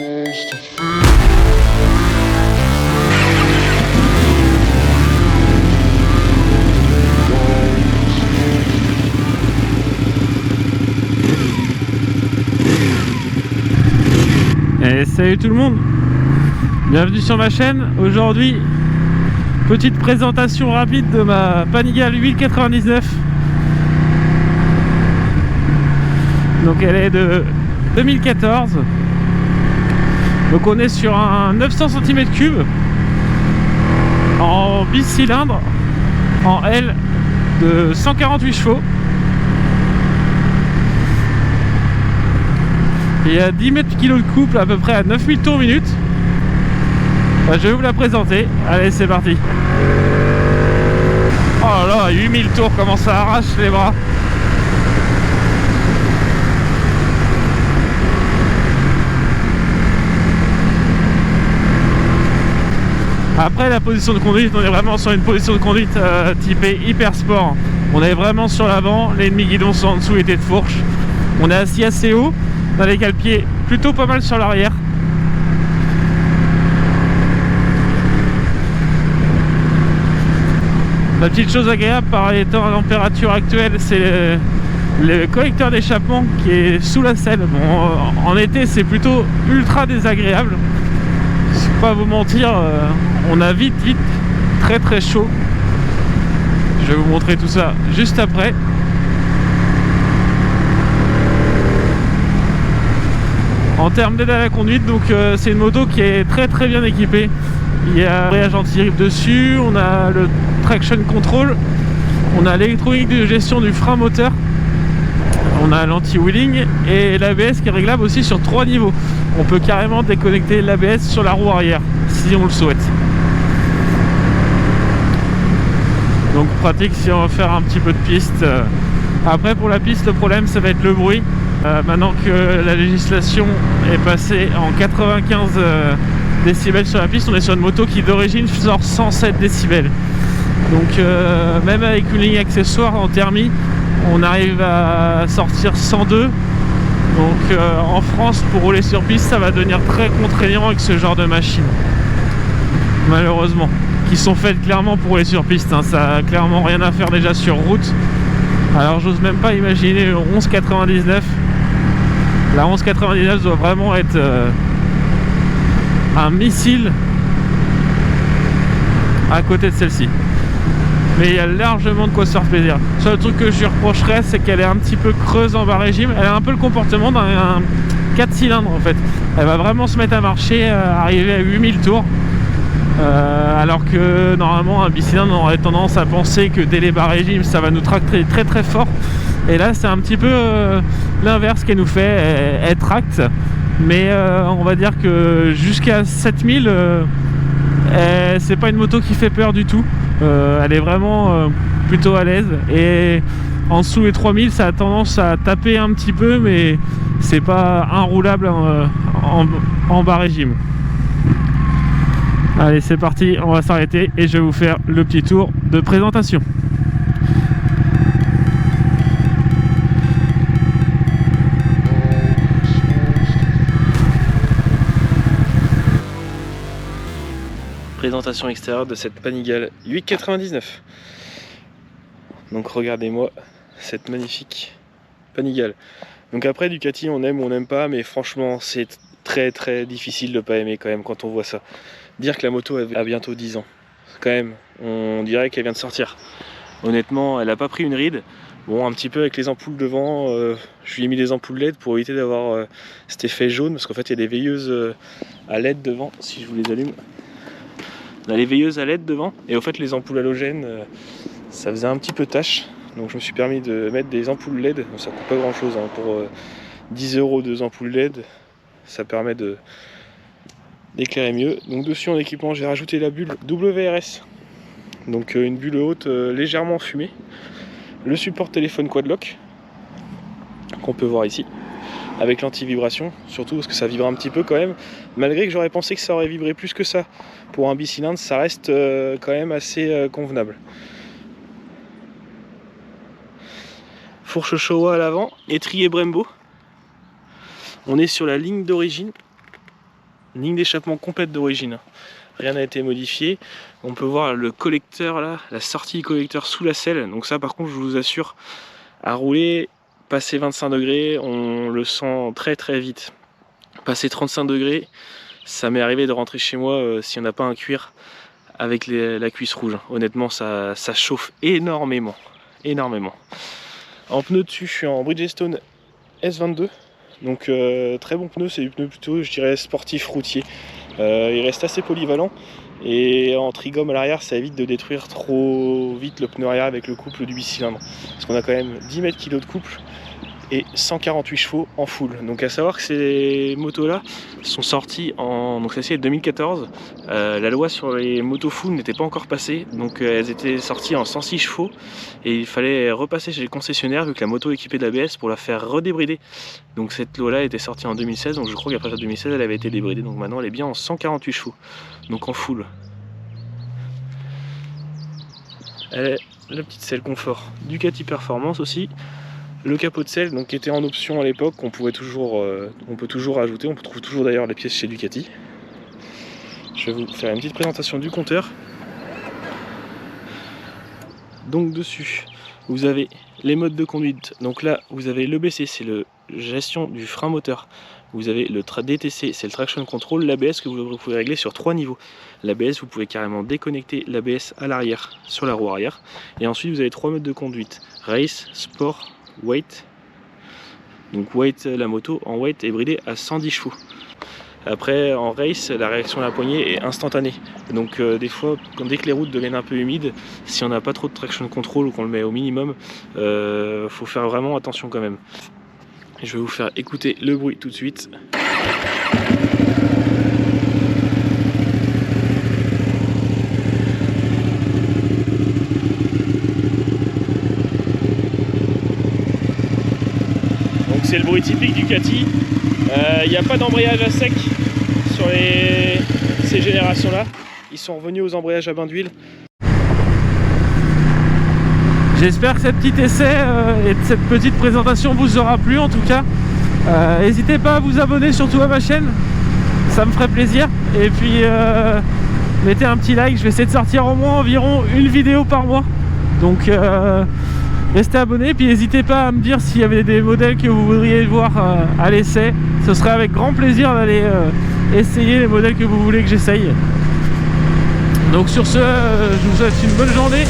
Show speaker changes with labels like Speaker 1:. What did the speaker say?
Speaker 1: Et salut tout le monde, bienvenue sur ma chaîne. Aujourd'hui, petite présentation rapide de ma Panigale 899. Donc elle est de 2014. Donc on est sur un 900 cm3 en bicylindre en L de 148 chevaux. Il y a 10 mètres kg de couple à peu près à 9000 tours minute. Je vais vous la présenter. Allez, c'est parti. Oh là là, 8000 tours, comment ça arrache les bras. Après la position de conduite, on est vraiment sur une position de conduite typée hyper sport. On est vraiment sur l'avant, les demi-guidons sont en dessous et tête de fourche. On est assis assez haut. On a les cale-pieds plutôt pas mal sur l'arrière. La petite chose agréable par étant à température actuelle, c'est le collecteur d'échappement qui est sous la selle. Bon, en été c'est plutôt ultra désagréable. Je ne vais pas vous mentir, on a vite très chaud. Je vais vous montrer tout ça juste après. En termes d'aide à la conduite, donc c'est une moto qui est très bien équipée. Il y a un embrayage anti-grip dessus, on a le traction control, on a l'électronique de gestion du frein moteur, on a l'anti-wheeling et l'ABS qui est réglable aussi sur 3 niveaux. On peut carrément déconnecter l'ABS sur la roue arrière si on le souhaite. Donc pratique si on veut faire un petit peu de piste. Après pour la piste, le problème ça va être le bruit. Maintenant que la législation est passée en 95 décibels sur la piste, on est sur une moto qui d'origine sort 107 décibels. Donc même avec une ligne accessoire en thermie, on arrive à sortir 102. Donc en France, pour rouler sur piste, ça va devenir très contraignant avec ce genre de machines. Malheureusement. Qui sont faites clairement pour rouler sur piste, hein. Ça a clairement rien à faire déjà sur route. Alors j'ose même pas imaginer une 1199. La 1199 doit vraiment être un missile à côté de celle-ci. Mais il y a largement de quoi se faire plaisir. Le seul truc que je lui reprocherais, c'est qu'elle est un petit peu creuse en bas régime. Elle a un peu le comportement d'un 4 cylindres en fait. Elle va vraiment se mettre à marcher, arriver à 8000 tours. Alors que normalement un bicylindre on aurait tendance à penser que dès les bas régimes ça va nous tracter très fort. Et là c'est un petit peu l'inverse qu'elle nous fait, elle tracte. Mais on va dire que jusqu'à 7000 c'est pas une moto qui fait peur du tout. Elle est vraiment plutôt à l'aise. Et en dessous des 3000 ça a tendance à taper un petit peu, mais c'est pas inroulable en bas régime. Allez, c'est parti, on va s'arrêter et je vais vous faire le petit tour de présentation. Présentation extérieure de cette Panigale 899. Donc regardez-moi cette magnifique Panigale. Donc après Ducati on aime ou on n'aime pas, mais franchement c'est très difficile de pas aimer quand même quand on voit ça. Dire que la moto a bientôt 10 ans, quand même, on dirait qu'elle vient de sortir. Honnêtement, elle n'a pas pris une ride. Bon, un petit peu avec les ampoules devant, je lui ai mis des ampoules LED pour éviter d'avoir cet effet jaune, parce qu'en fait il y a des veilleuses à LED devant, si je vous les allume. On a les veilleuses à LED devant, et au fait les ampoules halogènes, ça faisait un petit peu tâche. Donc je me suis permis de mettre des ampoules LED, donc ça coûte pas grand chose, hein. Pour 10 € 2 ampoules LED, ça permet d'éclairer mieux. Donc dessus en équipement j'ai rajouté la bulle WRS, donc une bulle haute légèrement fumée, le support téléphone quadlock qu'on peut voir ici avec l'anti-vibration, surtout parce que ça vibre un petit peu quand même, malgré que j'aurais pensé que ça aurait vibré plus que ça. Pour un bicylindre ça reste quand même assez convenable. Fourche Showa à l'avant, étrier Brembo. On est sur la ligne d'origine ligne d'échappement complète d'origine. Rien n'a été modifié. On peut voir le collecteur là, la sortie du collecteur sous la selle. Donc ça par contre je vous assure, à rouler, passer 25 degrés, on le sent très très vite. Passer 35 degrés, ça m'est arrivé de rentrer chez moi si on n'a pas un cuir avec la cuisse rouge. Honnêtement ça chauffe énormément. En pneu dessus je suis en Bridgestone S22. Donc très bon pneu, c'est du pneu plutôt je dirais sportif routier. Il reste assez polyvalent et en trigomme à l'arrière ça évite de détruire trop vite le pneu arrière avec le couple du 8 cylindres. Parce qu'on a quand même 10 mètres kg de couple et 148 chevaux en full. Donc à savoir que ces motos là sont sorties en, donc celle-ci est 2014. La loi sur les motos full n'était pas encore passée, donc elles étaient sorties en 106 chevaux et il fallait repasser chez les concessionnaires vu que la moto est équipée d'ABS pour la faire redébrider. Donc cette loi là était sortie en 2016, donc je crois qu'après 2016 elle avait été débridée, donc maintenant elle est bien en 148 chevaux, donc en full. Elle est la petite selle confort Ducati Performance aussi. Le capot de selle donc, qui était en option à l'époque, on peut toujours ajouter, on trouve toujours d'ailleurs les pièces chez Ducati. Je vais vous faire une petite présentation du compteur. Donc dessus, vous avez les modes de conduite. Donc là, vous avez l'EBC, c'est la gestion du frein moteur. Vous avez le DTC, c'est le traction control. L'ABS que vous pouvez régler sur 3 niveaux. L'ABS, vous pouvez carrément déconnecter l'ABS à l'arrière, sur la roue arrière. Et ensuite, vous avez 3 modes de conduite. Race, Sport, Weight. Donc weight, la moto en weight est bridée à 110 chevaux. Après en race, la réaction à la poignée est instantanée. Donc des fois, dès que les routes deviennent un peu humides, si on n'a pas trop de traction control ou qu'on le met au minimum, faut faire vraiment attention quand même. Je vais vous faire écouter le bruit tout de suite. C'est le bruit typique Ducati. Il n'y a pas d'embrayage à sec sur ces générations-là. Ils sont revenus aux embrayages à bain d'huile. J'espère que ce petit essai et cette petite présentation vous aura plu en tout cas. N'hésitez pas à vous abonner surtout à ma chaîne, ça me ferait plaisir. Et puis mettez un petit like, je vais essayer de sortir au moins environ une vidéo par mois. Donc restez abonnés, puis n'hésitez pas à me dire s'il y avait des modèles que vous voudriez voir à l'essai. Ce serait avec grand plaisir d'aller essayer les modèles que vous voulez que j'essaye. Donc sur ce, je vous souhaite une bonne journée.